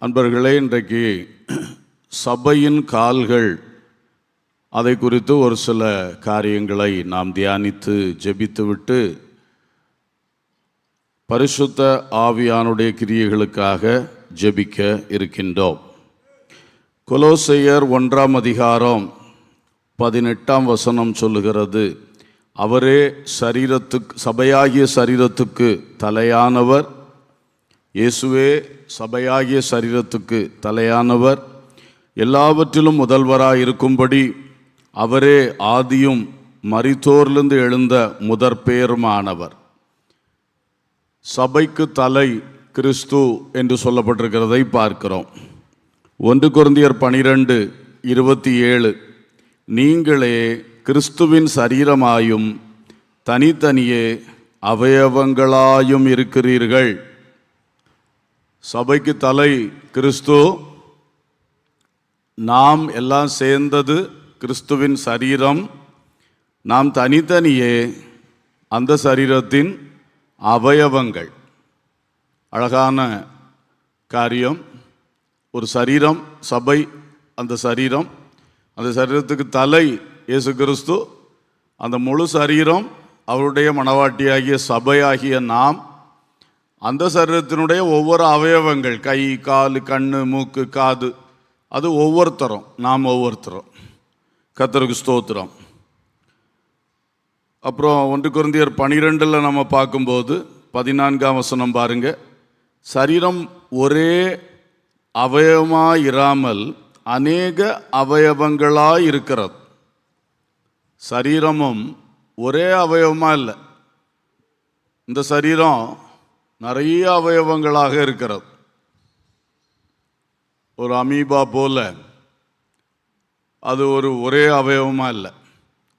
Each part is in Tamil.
அன்பர்களே, இன்றைக்கு சபையின் கால்கள் அதை குறித்து ஒரு சில காரியங்களை நாம் தியானித்து ஜெபித்துவிட்டு பரிசுத்த ஆவியானுடைய கிரியைகளுக்காக ஜெபிக்க இருக்கின்றோம். கொலோசையர் 1ஆம் அதிகாரம் 18ஆம் வசனம் சொல்லுகிறது, அவரே சபையாகிய சரீரத்துக்கு தலையானவர். இயேசுவே சபையாகிய சரீரத்துக்கு தலையானவர், எல்லாவற்றிலும் முதல்வராயிருக்கும்படி அவரே ஆதியும் மரித்தோரிலிருந்து எழுந்த முதற்பேருமானவர். சபைக்கு தலை கிறிஸ்து என்று சொல்லப்பட்டிருக்கிறதை பார்க்கிறோம். 1 கொரிந்தியர் 12:27, நீங்களே கிறிஸ்துவின் சரீரமாயும் தனித்தனியே அவயவங்களாயும் இருக்கிறீர்கள். சபைக்கு தலை கிறிஸ்து, நாம் எல்லாம் சேர்ந்தது கிறிஸ்துவின் சரீரம். நாம் தனித்தனியே அந்த சரீரத்தின் அவயவங்கள். அழகான காரியம். ஒரு சரீரம், சபை, அந்த சரீரத்துக்கு தலை இயேசு கிறிஸ்து. அந்த முழு சரீரம் அவருடைய மணவாட்டியாகிய சபையாகிய நாம். அந்த சரீரத்தினுடைய ஒவ்வொரு அவயவங்கள், கை, கால், கண்ணு, மூக்கு, காது, அது ஒவ்வொருத்தரும், நாம் ஒவ்வொருத்தரும். கர்த்தருக்கு ஸ்தோத்திரம். அப்புறம் 1 கொரிந்தியர் 12 நம்ம பார்க்கும்போது 14ஆம் வசனம் பாருங்க, சரீரம் ஒரே அவயவமாய் இராமல் அநேக அவயவங்களாய் இருக்கிறது. சரீரமும் ஒரே அவயவமா இல்லை, இந்த சரீரம் நிறைய அவயவங்களாக இருக்கிறது. ஒரு அமீபா போல அது ஒரே அவயவமா இல்லை.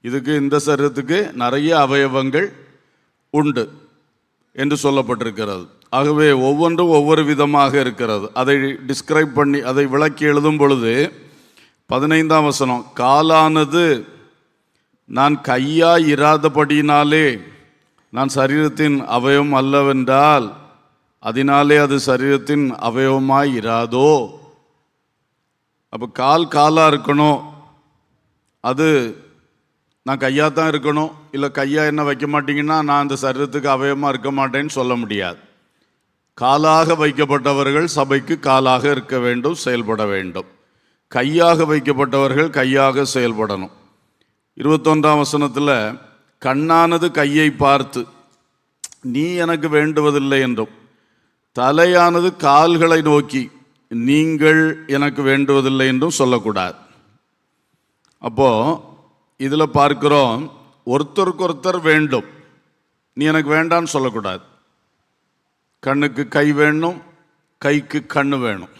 இதுக்கு, இந்த சரீரத்துக்கு நிறைய அவயவங்கள் உண்டு என்று சொல்லப்பட்டிருக்கிறது. ஆகவே ஒவ்வொன்றும் ஒவ்வொரு விதமாக இருக்கிறது. அதை டிஸ்கிரைப் பண்ணி, அதை விளக்கி எழுதும் பொழுது 15ஆம் வசனம், காலானது நான் கையாய் இராதபடியினாலே நான் சரீரத்தின் அவயவம் அல்லவென்றால் அதனாலே அது சரீரத்தின் அவயவமாய் இராதோ. அப்போ காலாக இருக்கணும், அது நான் கையாக தான் இருக்கணும். இல்லை கையாக என்ன வைக்க மாட்டீங்கன்னா நான் அந்த சரீரத்துக்கு அவயவமாக இருக்க மாட்டேன்னு சொல்ல முடியாது. காலாக வைக்கப்பட்டவர்கள் சபைக்கு காலாக இருக்க வேண்டும், செயல்பட வேண்டும். கையாக வைக்கப்பட்டவர்கள் கையாக செயல்படணும். 21ஆம் வசனத்தில், கண்ணானது கையை பார்த்து நீ எனக்கு வேண்டுவதில்லை என்றும், தலையானது கால்களை நோக்கி நீங்கள் எனக்கு வேண்டுவதில்லை என்றும் சொல்லக்கூடாது. அப்போது இதில் பார்க்கிறோம், ஒருத்தருக்கு வேண்டும், நீ எனக்கு வேண்டான்னு சொல்லக்கூடாது. கண்ணுக்கு கை வேணும், கைக்கு கண்ணு வேணும்,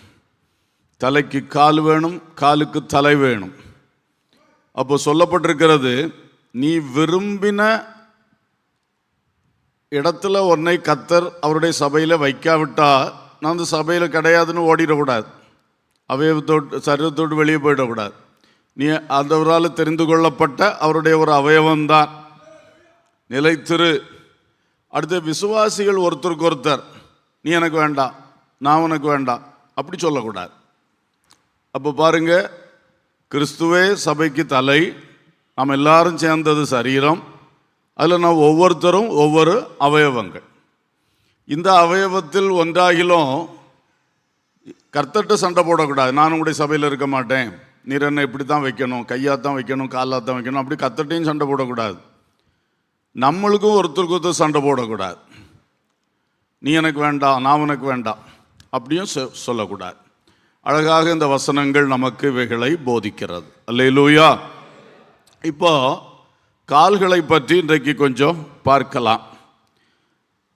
தலைக்கு கால் வேணும், காலுக்கு தலை வேணும். அப்போ சொல்லப்பட்டிருக்கிறது, நீ விரும்பின இடத்துல உன்னை கர்த்தர் அவருடைய சபையில் வைக்காவிட்டா நான் அந்த சபையில் கிடையாதுன்னு ஓடிடக்கூடாது, சரீரத்தோடு வெளியே போயிடக்கூடாது. நீ அந்தவரால் தெரிந்து கொள்ளப்பட்ட அவருடைய ஒரு அவயவம்தான். நிலைத்திரு. அடுத்த விசுவாசிகள் ஒருத்தருக்கு ஒருத்தர், நீ எனக்கு வேண்டாம், நான் உனக்கு வேண்டாம், அப்படி சொல்லக்கூடாது. அப்போ பாருங்க, கிறிஸ்துவே சபைக்கு தலை, நாம் எல்லாரும் சேர்ந்தது சரீரம். அதில் நாம் ஒவ்வொருத்தரும் ஒவ்வொரு அவயவங்கள். இந்த அவயவத்தில் ஒன்றாகிலும் கர்த்தர்ட்ட சண்டை போடக்கூடாது. நான் உங்களுடைய சபையில் இருக்க மாட்டேன், நீர் என்ன இப்படி தான் வைக்கணும், கையாத்தான் வைக்கணும், காலாத்தான் வைக்கணும், அப்படி கர்த்தர்ட்டையும் சண்டை போடக்கூடாது. நம்மளுக்கும் ஒருத்தருக்கு ஒருத்தர் சண்டை போடக்கூடாது. நீ எனக்கு வேண்டாம், நான் உனக்கு வேண்டாம், அப்படியும் சொல்லக்கூடாது. அழகாக இந்த வசனங்கள் நமக்கு இவைகளை போதிக்கிறது. அல்லேலூயா. இப்போ கால்களை பற்றி இன்றைக்கு கொஞ்சம் பார்க்கலாம்.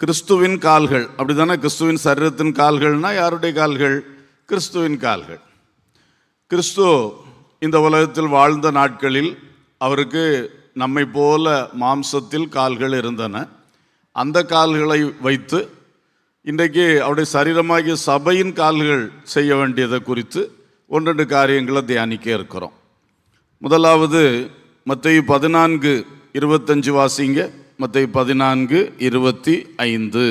கிறிஸ்துவின் கால்கள், அப்படி தானே? கிறிஸ்துவின் சரீரத்தின் கால்கள்னா யாருடைய கால்கள்? கிறிஸ்துவின் கால்கள். கிறிஸ்து இந்த உலகத்தில் வாழ்ந்த நாட்களில் அவருக்கு நம்மை போல மாம்சத்தில் கால்கள் இருந்தன. அந்த கால்களை வைத்து இன்றைக்கு அவருடைய சரீரமாகிய சபையின் கால்கள் செய்ய வேண்டியதை குறித்து 1-2 காரியங்களை தியானிக்க இருக்கிறோம். முதலாவது மத்தேயு 14:25 வாசிங்க. மத்தேயு 14:25.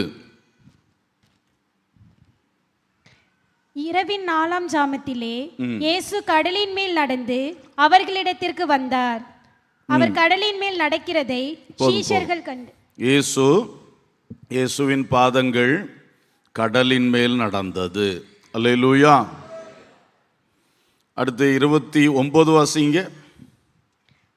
இரவின் 4ஆம் ஜாமத்திலே இயேசு கடலின் மேல் நடந்து அவர்களிடத்திற்கு வந்தார். அவர் கடலின் மேல் நடக்கிறதை சீஷர்கள் கண்டு. இயேசுவின் பாதங்கள் கடலின் மேல் நடந்தது. அல்லேலூயா. அடுத்து 29 வாசிங்க.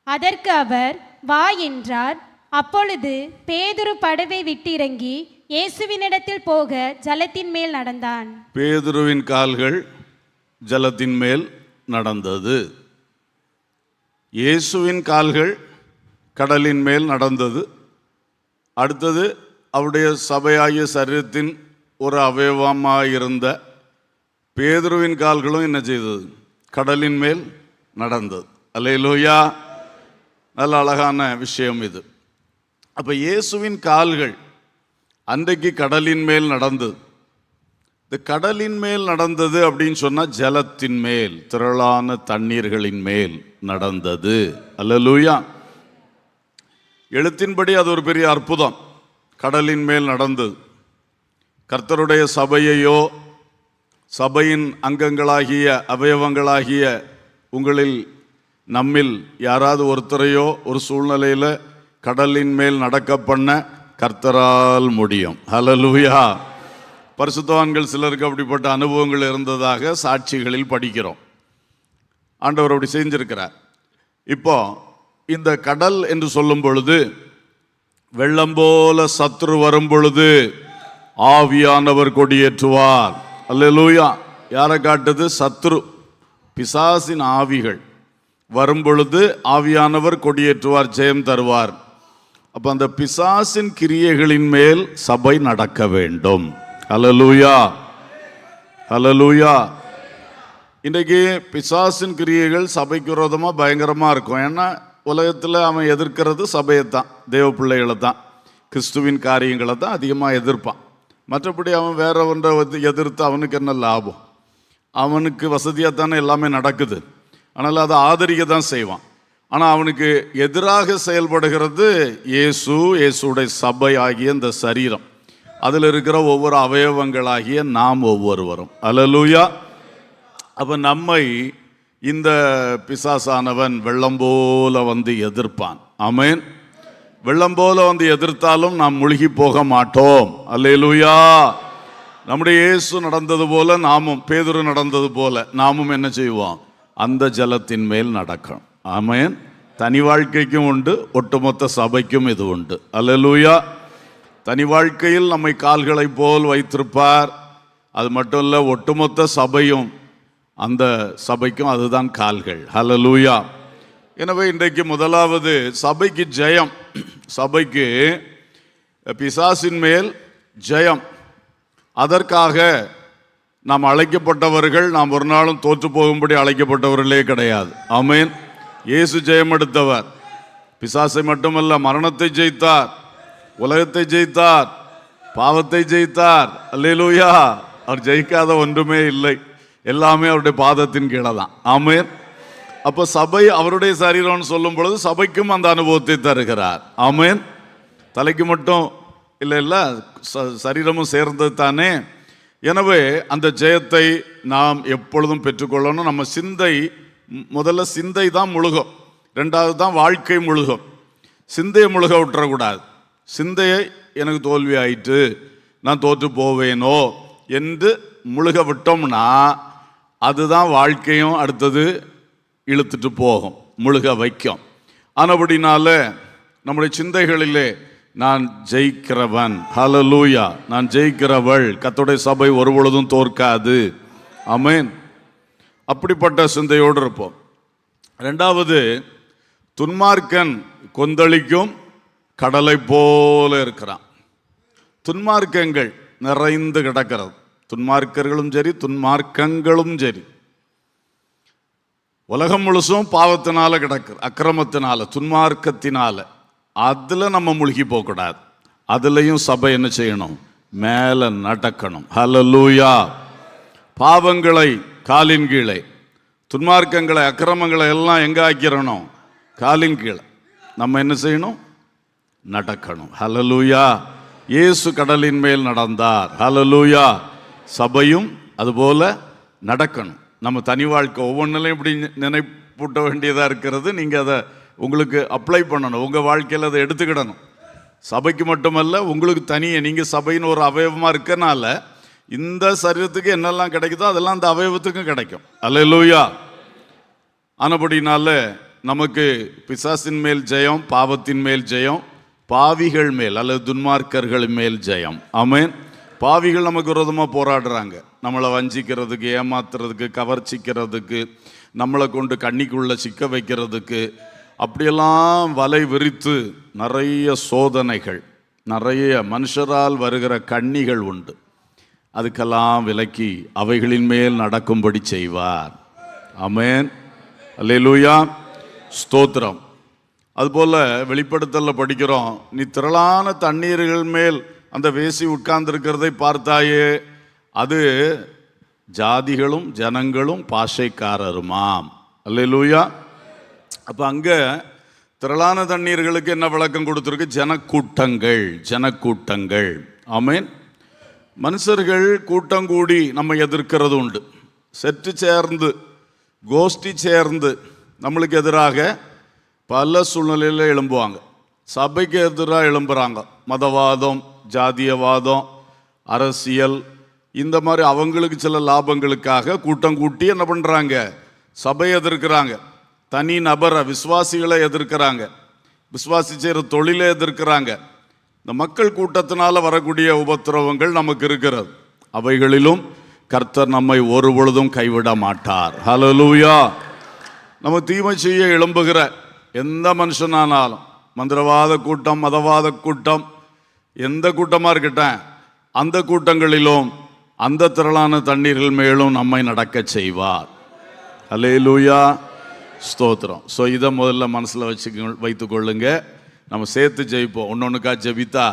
அதற்கு அவர் வா என்றார். அப்பொழுது பேதுரு படவை விட்டு இறங்கி இயேசுவினிடத்தில் போக ஜலத்தின் மேல் நடந்தான். பேதுருவின் கால்கள் ஜலத்தின் மேல் நடந்தது. இயேசுவின் கால்கள் கடலின் மேல் நடந்தது. அடுத்தது அவருடைய சபையாகிய சரீரத்தின் ஒரு அவயவமாயிருந்த பேதுருவின் கால்களும் என்ன செய்தது? கடலின் மேல் நடந்தது. அல்லேலூயா. நல்ல அழகான விஷயம் இது. அப்போ இயேசுவின் கால்கள் அன்றைக்கு கடலின் மேல் நடந்தது. இந்த கடலின் மேல் நடந்தது அப்படின்னு சொன்னால் ஜலத்தின் மேல், திரளான தண்ணீர்களின் மேல் நடந்தது. அல்லேலூயா. எழுத்தின்படி அது ஒரு பெரிய அற்புதம். கடலின் மேல் நடந்தது. கர்த்தருடைய சபையையோ சபையின் அங்கங்களாகிய அவயவங்களாகிய உங்களில் நம்மில் யாராவது ஒருத்தரையோ ஒரு சூழ்நிலையில் கடலின் மேல் நடக்க பண்ண கர்த்தரால் முடியும். ஹல்லேலூயா. பரிசுத்தவான்கள் சிலருக்கு அப்படிப்பட்ட அனுபவங்கள் இருந்ததாக சாட்சிகளில் படிக்கிறோம். ஆண்டவர் அப்படி செஞ்சிருக்கிறார். இப்போ இந்த கடல் என்று சொல்லும் பொழுது, வெள்ளம் போல சத்துரு வரும் பொழுது ஆவியானவர் கொடியேற்றுவார். அல்லேலூயா. யாரை காட்டுது? சத்துரு, பிசாசின் ஆவிகள் வரும் பொழுது ஆவியானவர் கொடியேற்றுவார், ஜெயம் தருவார். அப்ப அந்த பிசாசின் கிரியைகளின் மேல் சபை நடக்க வேண்டும். ஹல்லேலூயா. ஹல்லேலூயா. இன்றைக்கு பிசாசின் கிரியைகள் சபைக்கு விரோதமாக பயங்கரமாக இருக்கும். ஏன்னா உலகத்தில் அவன் எதிர்க்கிறது சபையைத்தான், தேவ பிள்ளைகளை தான், கிறிஸ்துவின் காரியங்களை தான் அதிகமாக எதிர்ப்பான். மற்றபடி அவன் வேற ஒன்றை எதிர்த்து அவனுக்கு என்ன லாபம்? அவனுக்கு வசதியாக தானே எல்லாமே நடக்குது. ஆனால் அதை ஆதரிக்க தான் செய்வான். ஆனால் அவனுக்கு எதிராக செயல்படுகிறது இயேசுடைய சபை ஆகிய இந்த சரீரம், அதில் இருக்கிற ஒவ்வொரு அவயவங்களாகிய நாம் ஒவ்வொருவரும். அல்லேலூயா. அப்போ நம்மை இந்த பிசாசானவன் வெள்ளம் போல வந்து எதிர்ப்பான். ஆமென். வெள்ளம் போல வந்து எதிர்த்தாலும் நாம் முழுகி போக மாட்டோம். அல்லேலூயா. நம்முடைய இயேசு நடந்தது போல நாமும், பேதுரு நடந்தது போல நாமும் என்ன செய்வோம்? அந்த ஜலத்தின் மேல் நடக்கும். ஆமென். தனி வாழ்க்கைக்கும் உண்டு, ஒட்டுமொத்த சபைக்கும் இது உண்டு. அல்லேலூயா. தனி வாழ்க்கையில் நம்மை கால்களை போல் வைத்திருப்பார். அது மட்டும் இல்லை, ஒட்டுமொத்த சபையும், அந்த சபைக்கும் அதுதான் கால்கள். ஹல்லேலூயா. எனவே இன்றைக்கு முதலாவது சபைக்கு ஜெயம், சபைக்கு பிசாசின் மேல் ஜெயம். அதற்காக நாம் அழைக்கப்பட்டவர்கள், நாம் ஒரு நாளும் தோற்று போகும்படி அழைக்கப்பட்டவர்களே கிடையாது. ஆமென். இயேசு ஜெயம் எடுத்தவர். பிசாசை மட்டுமல்ல, மரணத்தை ஜெயித்தார், உலகத்தை ஜெயித்தார், பாவத்தை ஜெயித்தார். அல்லேலூயா. அவர் ஜெயிக்காத ஒன்றுமே இல்லை. எல்லாமே அவருடைய பாதத்தின் கீழே தான். ஆமென். அப்போ சபை அவருடைய சரீரம்னு சொல்லும் பொழுது சபைக்கும் அந்த அனுபவத்தை தருகிறார். ஆமென். தலைக்கு மட்டும் இல்லை, சரீரமும் சேர்ந்தது தானே. எனவே அந்த ஜெயத்தை நாம் எப்பொழுதும் பெற்றுக்கொள்ளணும். நம்ம சிந்தை, முதல்ல சிந்தை தான் முழுகும், ரெண்டாவது தான் வாழ்க்கை முழுகும். சிந்தையை முழுக விட்டுறக்கூடாது. சிந்தையை எனக்கு தோல்வி ஆயிட்டு, நான் தோற்று போவேனோ என்று முழுக விட்டோம்னா அதுதான் வாழ்க்கையும் அடுத்தது இழுத்துட்டு போகும், முழுக வைக்கும். ஆனபடினால நம்முடைய சிந்தைகளிலே நான் ஜெயிக்கிறவன், ஹல்லேலூயா, நான் ஜெயிக்கிறவள், கர்த்தருடைய சபை ஒரு பொழுதும் தோற்காது. ஆமென். அப்படிப்பட்ட சிந்தையோடு இருப்போம். ரெண்டாவது, துன்மார்க்கன் கொந்தளிக்கும் கடலை போல இருக்கிறான். துன்மார்க்கங்கள் நிறைந்து கிடக்கிறது. துன்மார்க்கர்களும் சரி, துன்மார்க்கங்களும் சரி, உலகம் முழுசும் பாவத்தினால கிடக்குது, அக்கிரமத்தினால, துன்மார்க்கத்தினால. அதில் நம்ம முழுகி போகக்கூடாது. அதுலேயும் சபை என்ன செய்யணும்? மேலே நடக்கணும். ஹல்லேலூயா. பாவங்களை காலின் கீழே, துன்மார்க்கங்களை, அக்கிரமங்களை எல்லாம் எங்கே ஆக்கிறணும்? காலின் கீழே. நம்ம என்ன செய்யணும்? நடக்கணும். ஹல்லேலூயா. இயேசு கடலின் மேல் நடந்தார். ஹல்லேலூயா. சபையும் அதுபோல நடக்கணும். நம்ம தனி வாழ்க்கை ஒவ்வொன்றிலையும் இப்படி நினைப்பூட்ட வேண்டியதாக இருக்கிறது. நீங்கள் அதை உங்களுக்கு அப்ளை பண்ணணும், உங்கள் வாழ்க்கையில் அதை எடுத்துக்கிடணும். சபைக்கு மட்டுமல்ல, உங்களுக்கு தனியே நீங்கள் சபைன்னு ஒரு அவயவமாக இருக்கனால இந்த சரீரத்துக்கு என்னெல்லாம் கிடைக்குதோ அதெல்லாம் அந்த அவயவத்துக்கும் கிடைக்கும். அல்லேலூயா. ஆனபடினால நமக்கு பிசாசின் மேல் ஜெயம், பாவத்தின் மேல் ஜெயம், பாவிகள் மேல் அல்லது துன்மார்க்கர்கள் மேல் ஜெயம். ஆமென். பாவிகள் நமக்கு விரோதமாக போராடுறாங்க, நம்மளை வஞ்சிக்கிறதுக்கு, ஏமாத்துறதுக்கு, கவர்ச்சிக்கிறதுக்கு, நம்மளை கொண்டு கண்ணிக்குள்ளே சிக்க வைக்கிறதுக்கு, அப்படியெல்லாம் வலை விரித்து நிறைய சோதனைகள், நிறைய மனுஷரால் வருகிற கண்ணிகள் உண்டு. அதுக்கெல்லாம் விலக்கி அவைகளின் மேல் நடக்கும்படி செய்வார். ஆமென். அல்லேலூயா. ஸ்தோத்திரம். அதுபோல் வெளிப்படுத்தலில் படிக்கிறோம், நீ திரளான தண்ணீர்கள் மேல் அந்த வேசி உட்கார்ந்திருக்கிறதை பார்த்தாயே, அது ஜாதிகளும் ஜனங்களும் பாஷைக்காரருமாம். அல்லேலூயா. அப்போ அங்கே திரளான தண்ணீர்களுக்கு என்ன விளக்கம் கொடுத்துருக்கு? ஜனக்கூட்டங்கள், ஜனக்கூட்டங்கள். ஆமென். மனுஷர்கள் கூட்டம் கூடி நம்ம எதிர்க்கிறது உண்டு. செட்டு சேர்ந்து, கோஷ்டி சேர்ந்து நம்மளுக்கு எதிராக பல சூழ்நிலையில் எழும்புவாங்க. சபைக்கு எதிராக எழும்புகிறாங்க. மதவாதம், ஜாதியவாதம், அரசியல், இந்த மாதிரி அவங்களுக்கு சில லாபங்களுக்காக கூட்டம் கூட்டி என்ன பண்ணுறாங்க? சபையை எதிர்க்கிறாங்க. தனி நபரை, விசுவாசிகளை எதிர்க்கிறாங்க. விசுவாசி செய்கிற தொழிலை எதிர்க்கிறாங்க. இந்த மக்கள் கூட்டத்தினால வரக்கூடிய உபத்திரவங்கள் நமக்கு இருக்கிறது. அவைகளிலும் கர்த்தர் நம்மை ஒரு பொழுதும் கைவிட மாட்டார். ஹல்லேலூயா. நம்ம தீமை செய்ய எழும்புகிற எந்த மனுஷனானாலும், மந்திரவாத கூட்டம், மதவாத கூட்டம், எந்த கூட்டமாக இருக்கட்டும், அந்த கூட்டங்களிலும் அந்த திரளான தண்ணீர்கள் மேலும் நம்மை நடக்க செய்வார். ஹல்லேலூயா. ஸ்தோத்திரம். ஸோ இதை முதல்ல மனசில் வைத்துக்கொள்ளுங்க. நம்ம சேர்த்து ஜெயிப்போம். ஒன்னொன்றுக்கா ஜெபித்தா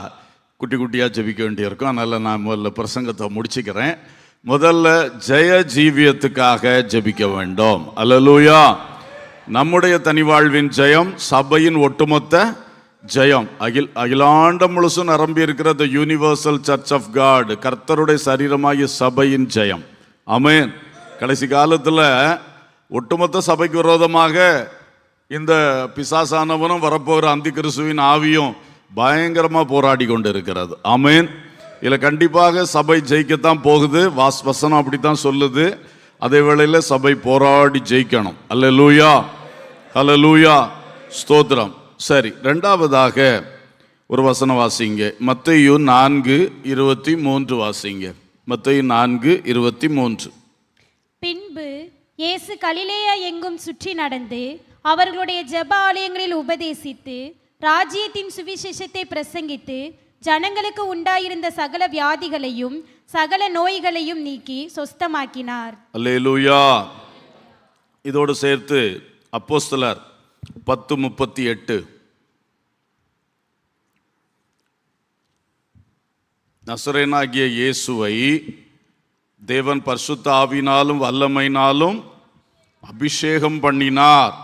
குட்டி குட்டியாக ஜெபிக்க வேண்டியிருக்கும். அதனால் நான் முதல்ல பிரசங்கத்தை முடிச்சுக்கிறேன். முதல்ல ஜெய ஜீவியத்துக்காக ஜெபிக்க வேண்டும். அல்லேலூயா. நம்முடைய தனி வாழ்வின் ஜெயம், சபையின் ஒட்டுமொத்த ஜெயம், அகிலாண்டம் முழுசும் நிரம்பி இருக்கிற the universal church of God, கர்த்தருடைய சரீரமாகிய சபையின் ஜெயம். ஆமென். கடைசி காலத்தில் ஒட்டுமொத்த சபைக்கு விரோதமாக இந்த பிசாசானவனும் வரப்போகிற அந்தி கிறிஸ்துவின் ஆவியும் பயங்கரமாக போராடி கொண்டு இருக்கிறது. ஆமென். இதில் கண்டிப்பாக சபை ஜெயிக்கத்தான் போகுது. வசனம் அப்படித்தான் சொல்லுது. அதே வேளையில் சபை போராடி ஜெயிக்கணும். அல்லேலூயா. அல்லேலூயா. ஸ்தோத்திரம். சரி, ரெண்டாவதாக ஒரு வசனம் வாசிங்க. மத்தேயு 4:23 வாசிங்க. மத்தேயு 4:23. பின்பு இயேசு கலிலேயா எங்கும் சுற்றி நடந்து அவர்களுடைய ஜெப ஆலயங்களில் உபதேசித்து ராஜ்யத்தின் சுவிசேஷத்தை பிரசங்கித்து ஜனங்களுக்கு உண்டாயிருந்த சகல வியாதிகளையும் சகல நோய்களையும் நீக்கி சொஸ்தமாக்கினார். அல்லேலூயா. இதோடு சேர்த்து அப்போஸ்தலர் 10:38, நசரேயனாகிய இயேசுவை தேவன் பரிசுத்த ஆவியினாலும் வல்லமையினாலும் அபிஷேகம் பண்ணினார்.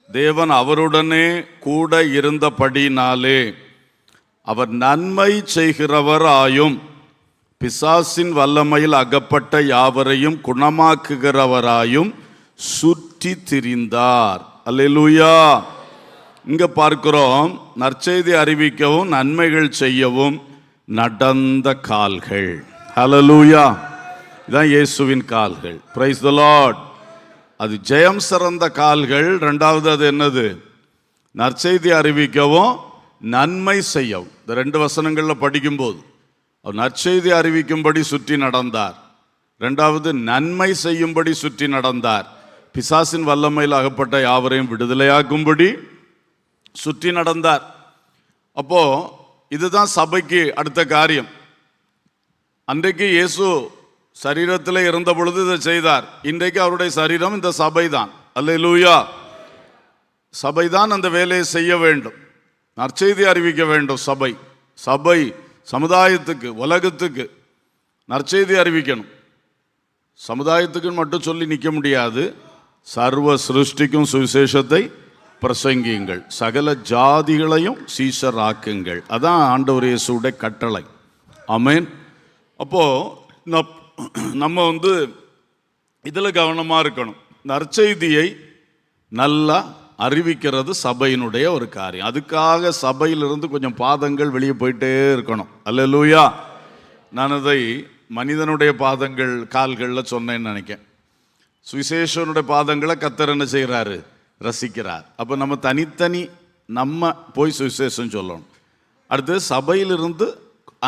தேவன் அவருடனே கூட இருந்தபடினாலே அவர் நன்மை செய்கிறவராயும் பிசாசின் வல்லமையில் அகப்பட்ட யாவரையும் குணமாக்குகிறவராயும் சுற்றி திரிந்தார். அல்லேலூயா. இங்க பார்க்கிறோம், நற்செய்தி அறிவிக்கவும் நன்மைகள் செய்யவும் நடந்த கால்கள். ஹல்லேலூயா. இதான் இயேசுவின் கால்கள். Price the Lord. அது ஜெயம் சிறந்த கால்கள். ரெண்டாவது அது என்னது? நற்செய்தி அறிவிக்கவும் நன்மை செய்யவும். இந்த 2 வசனங்களில் படிக்கும்போது அவர் நற்செய்தி அறிவிக்கும்படி சுற்றி நடந்தார். ரெண்டாவது நன்மை செய்யும்படி சுற்றி நடந்தார். பிசாசின் வல்லமையில் அகப்பட்ட யாவரையும் விடுதலையாக்கும்படி சுற்றி நடந்தார். அப்போ இதுதான் சபைக்கு அடுத்த காரியம். அன்றைக்கு இயேசு சரீரத்தில் இருந்த பொழுது இதை செய்தார். இன்றைக்கு அவருடைய சரீரம் இந்த சபை தான். அல்லேலூயா. சபை தான் அந்த வேலையை செய்ய வேண்டும். நற்செய்தி அறிவிக்க வேண்டும். சபை சமுதாயத்துக்கு, உலகத்துக்கு நற்செய்தி அறிவிக்கணும். சமுதாயத்துக்கு மட்டும் சொல்லி நிற்க முடியாது. சர்வ சிருஷ்டிக்கும் சுவிசேஷத்தை பிரசங்கியுங்கள், சகல ஜாதிகளையும் சீஷராக்குங்கள். அதான் ஆண்டவர் இயேசுவுடைய கட்டளை. ஆமென். அப்போ நம்ம இதில் கவனமாக இருக்கணும். நற்செய்தியை நல்லா அறிவிக்கிறது சபையினுடைய ஒரு காரியம். அதுக்காக சபையிலிருந்து கொஞ்சம் பாதங்கள் வெளியே போயிட்டே இருக்கணும். அல்லேலூயா. நான் அதை மனிதனுடைய பாதங்கள் கால்களில் சொன்னேன்னு நினைக்கிறேன். சுவிசேஷனுடைய பாதங்களை கர்த்தர் என்ன செய்கிறாரு? ரசிக்கிறார். அப்போ நம்ம தனித்தனி நம்ம போய் சுவிசேஷம் சொல்லணும். அடுத்து சபையிலிருந்து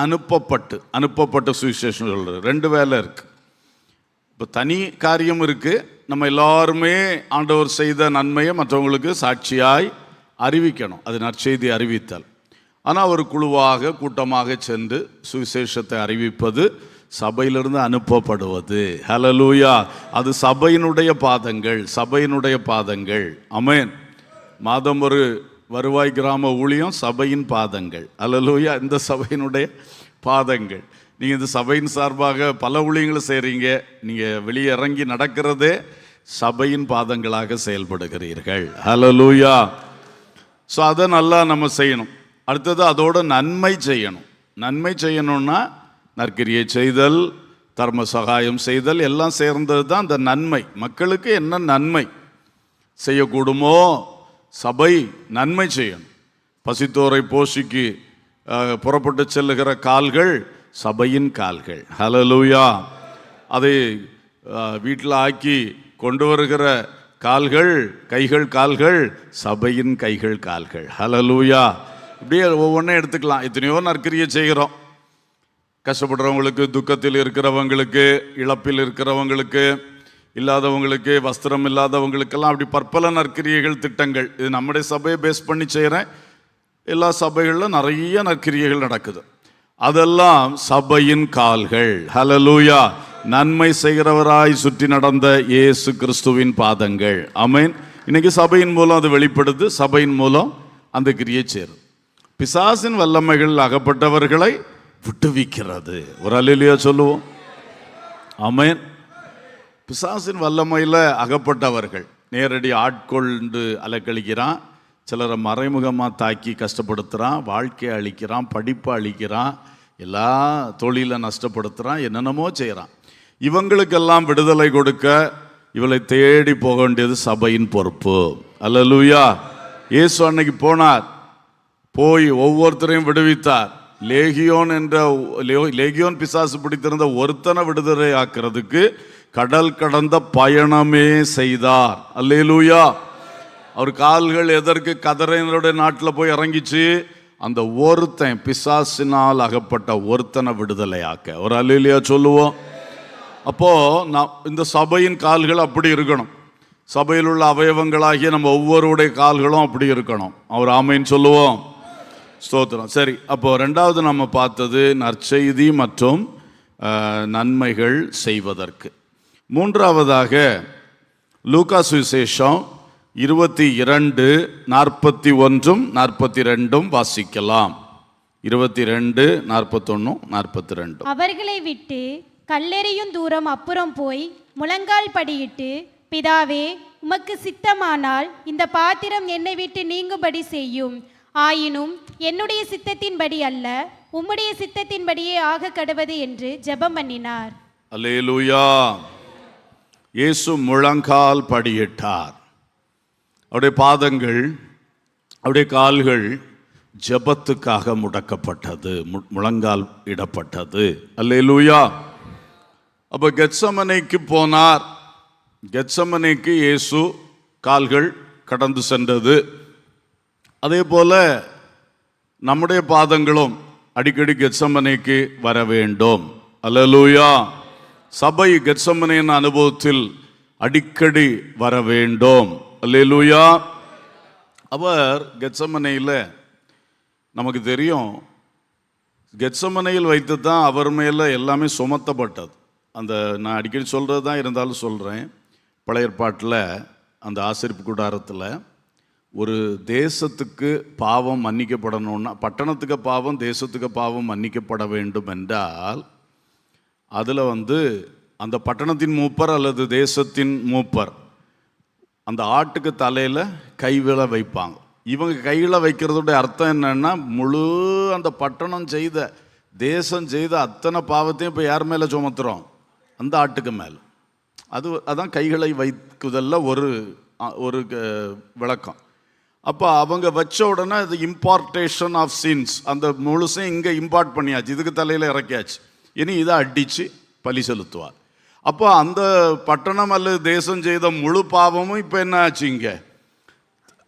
அனுப்பப்பட்டு சுவிசேஷம் சொல்கிறது. 2 வேலை இருக்குது. இப்போ தனி காரியம் இருக்குது. நம்ம எல்லாருமே ஆண்டவர் செய்த நன்மையை மற்றவங்களுக்கு சாட்சியாய் அறிவிக்கணும். அது நற்செய்தி அறிவித்தல். ஆனால் ஒரு குழுவாக கூட்டமாக சென்று சுவிசேஷத்தை அறிவிப்பது சபையிலிருந்து அனுப்பப்படுவது. ஹல்லேலூயா. அது சபையினுடைய பாதங்கள். ஆமென். மாதம் ஒரு வருவாய் கிராம ஊழியம் சபையின் பாதங்கள். ஹல்லேலூயா. இந்த சபையினுடைய பாதங்கள். நீங்கள் இந்த சபையின் சார்பாக பல ஊழியங்களை செய்கிறீங்க. நீங்கள் வெளியே இறங்கி நடக்கிறதே சபையின் பாதங்களாக செயல்படுகிறீர்கள். ஹல்லேலூயா. ஸோ அதை நல்லா நம்ம செய்யணும். அடுத்தது அதோட நன்மை செய்யணும்னா நற்கிரியை செய்தல், தர்ம சகாயம் செய்தல் எல்லாம் சேர்ந்தது தான் அந்த நன்மை. மக்களுக்கு என்ன நன்மை செய்யக்கூடுமோ சபை நன்மை செய்யணும். பசித்தோரை போஷிக்கு புறப்பட்டு செல்லுகிற கால்கள் சபையின் கால்கள். ஹல்லேலூயா. அதை வீட்டில் ஆக்கி கொண்டு வருகிற கால்கள் சபையின் கால்கள். ஹல்லேலூயா. இப்படியே ஒவ்வொன்றும் எடுத்துக்கலாம். எத்தனையோ நற்கிரியை செய்கிறோம். கஷ்டப்படுறவங்களுக்கு, துக்கத்தில் இருக்கிறவங்களுக்கு, இழப்பில் இருக்கிறவங்களுக்கு, இல்லாதவங்களுக்கு, வஸ்திரம் இல்லாதவங்களுக்கெல்லாம் அப்படி பற்பல நற்கிரியைகள், திட்டங்கள். இது நம்முடைய சபையை பேஸ் பண்ணி செய்கிறேன். எல்லா சபைகளிலும் நிறைய நற்கிரியைகள் நடக்குது. அதெல்லாம் சபையின் கால்கள். ஹல்லேலூயா. நன்மை செய்கிறவராய் சுற்றி நடந்த இயேசு கிறிஸ்துவின் பாதங்கள். ஆமென். இன்னைக்கு சபையின் மூலம் அது வெளிப்படுது. சபையின் மூலம் அந்த கிரியை சேரும். பிசாசின் வல்லமைகள் அகப்பட்டவர்களை விட்டுவிக்கிறது. ஒரு அல்லேலூயா சொல்லுவோம். ஆமென். பிசாசின் வல்லமையில் அகப்பட்டவர்கள் நேரடி ஆட்கொண்டு அலக்கழிக்கிறான். சிலரை மறைமுகமாக தாக்கி கஷ்டப்படுத்துகிறான், வாழ்க்கையை அழிக்கிறான், படிப்பை அழிக்கிறான், எல்லா தொழிலை நஷ்டப்படுத்துகிறான், என்னென்னமோ செய்கிறான். இவங்களுக்கெல்லாம் விடுதலை கொடுக்க இவளை தேடி போக வேண்டியது சபையின் பொறுப்பு. அல்லேலூயா. இயேசு அன்னைக்கு போனார், போய் ஒவ்வொருத்தரையும் விடுவித்தார். லேகியோன் பிசாசு பிடித்திருந்த ஒருத்தனை விடுதலை ஆக்கிறதுக்கு கடல் கடந்த பயணமே செய்தார். அல்லேலூயா. அவர் கால்கள் எதற்கு கதரையனுடைய நாட்டில் போய் இறங்கிச்சு? அந்த ஒருத்தன், பிசாசினால் அகப்பட்ட ஒருத்தனை விடுதலை ஆக்க. ஒரு அல்லேலூயா சொல்லுவோம். அப்போ இந்த சபையின் கால்கள் அப்படி இருக்கணும். சபையில் உள்ள அவயவங்களாகிய நம்ம ஒவ்வொருடைய கால்களும் அப்படி இருக்கணும். அவர் ஆமைன்னு சொல்லுவோம். ஸ்தோத்திரம். சரி, அப்போ 2வது நம்ம பார்த்தது நற்செய்தி மற்றும் நன்மைகள் செய்வதற்கு. 3வதாக லூக்கா சுவிசேஷம் 22, 41, 42 வாசிக்கலாம். 22, 41, 42. அவர்களை விட்டு கல்லெறியும் தூரம் அப்புறம் போய் முழங்கால் படியிட்டு, பிதாவே, உமக்கு சித்தமானால் இந்த பாத்திரம் என்னை விட்டு நீங்கும்படி செய்யும். ஆயினும் என்னுடைய சித்தத்தின்படி அல்ல, உம்முடைய சித்தத்தின்படியே ஆக கடவது என்று ஜெபம் பண்ணினார். அல்லேலூயா. இயேசு முழங்கால் படியிட்டார். அவருடைய பாதங்கள், அவருடைய கால்கள் ஜெபத்துக்காக முடக்கப்பட்டது, முழங்கால் இடப்பட்டது. அல்லேலூயா. அப்போ கெத்சமனேக்கு போனார். கெத்சமனேக்கு இயேசு கால்கள் கடந்து சென்றது. அதே போல நம்முடைய பாதங்களும் அடிக்கடி கெத்சமனேக்கு வர வேண்டும். அல்லேலூயா. சபை கெத்சமனேன் அனுபவத்தில் அடிக்கடி வர வேண்டும். அல்லேலூயா. அவர் கெத்சமனேயில் நமக்கு தெரியும், கெத்சமனேயில் வைத்து தான் அவர் மேலே எல்லாமே சுமத்தப்பட்டது. அந்த நான் அடிக்கடி சொல்கிறது தான், இருந்தாலும் சொல்கிறேன். பழைய ஏற்பாட்டில் அந்த ஆசரிப்பு கூடாரத்தில் ஒரு தேசத்துக்கு பாவம் மன்னிக்கப்படணும்னா, பட்டணத்துக்கு பாவம், தேசத்துக்கு பாவம் மன்னிக்கப்பட வேண்டும் என்றால் அதில் அந்த பட்டணத்தின் மூப்பர் அல்லது தேசத்தின் மூப்பர் அந்த ஆட்டுக்கு தலையில் கைவில வைப்பாங்க. இவங்க கையில் வைக்கிறதுடைய அர்த்தம் என்னன்னா, முழு அந்த பட்டணம் செய்த, தேசம் செய்த அத்தனை பாவத்தையும் இப்போ யார் மேலே சுமத்துறோம்? அந்த ஆட்டுக்கு மேலே. அதான் கைகளை வைக்குதல்ல ஒரு ஒரு விளக்கம். அப்போ அவங்க வச்ச உடனே அது இம்பார்ட்டேஷன் ஆஃப் சின்ஸ், அந்த முழுசையும் இங்கே இம்பார்ட் பண்ணியாச்சு, இதுக்கு தலையில் இறக்கியாச்சு. இனி இதை அடித்து பலி செலுத்துவார். அப்போ அந்த பட்டணம் அல்லது தேசம் செய்த முழு பாவமும் இப்போ என்ன ஆச்சு, இங்கே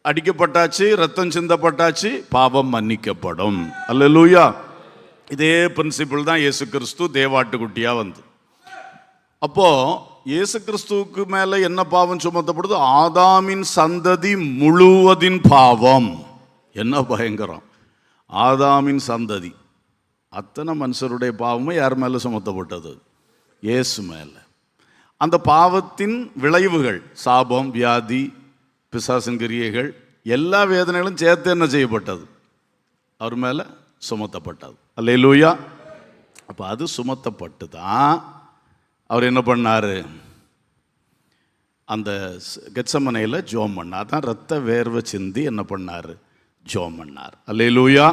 அடிக்கப்பட்டாச்சு, ரத்தம் சிந்தப்பட்டாச்சு, பாவம் மன்னிக்கப்படும். அல்லேலூயா. இதே பிரின்சிபிள் தான் இயேசு கிறிஸ்து தேவாட்டுக்குட்டியாக வந்து. அப்போது இயேசு கிறிஸ்துவுக்கு மேலே என்ன பாவம் சுமத்தப்படுது? ஆதாமின் சந்ததி முழுவதின் பாவம். என்ன பயங்கரம்! ஆதாமின் சந்ததி அத்தனை மனுஷருடைய பாவமும் யார் மேலே சுமத்தப்பட்டது? இயேசு மேலே. அந்த பாவத்தின் விளைவுகள், சாபம், வியாதி, பிசாசின் கிரியைகள், எல்லா வேதனைகளும் சேர்த்து என்ன செய்யப்பட்டது? அவர் மேலே சுமத்தப்பட்டது. அல்லேலூயா. அப்போ அது சுமத்தப்பட்டு தான் அவர் என்ன பண்ணார்? அந்த கெத்சமனையில் ஜோம் பண்ணார். தான் ரத்த வேர்வை சிந்தி என்ன பண்ணார்? ஜோம் பண்ணார். அல்லேலூயா,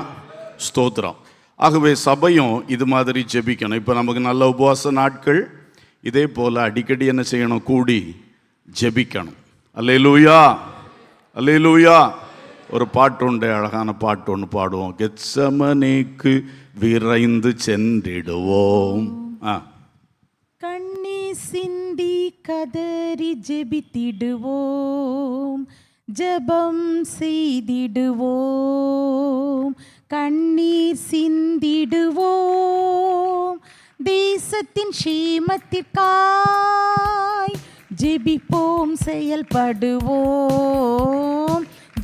ஸ்தோத்திரம். ஆகவே சபையும் இது மாதிரி ஜெபிக்கணும். இப்போ நமக்கு நல்ல உபவாச நாட்கள், இதே போல் அடிக்கடி என்ன செய்யணும்? கூடி ஜெபிக்கணும். அல்லேலூயா, அல்லேலூயா. ஒரு பாட்டு உண்டு, அழகான பாட்டு ஒன்று பாடுவோம். கெத்சமனேக்கு விரைந்து சென்றிடுவோம். கண்ணீர் சிந்தி கதறி ஜெபித்திடுவோம், ஜெபம் செய்திடுவோம். கண்ணீர் சிந்திடுவோம், தேசத்தின் க்ஷேமத்திற்காய் ஜெபிப்போம், செயல்படுவோம்.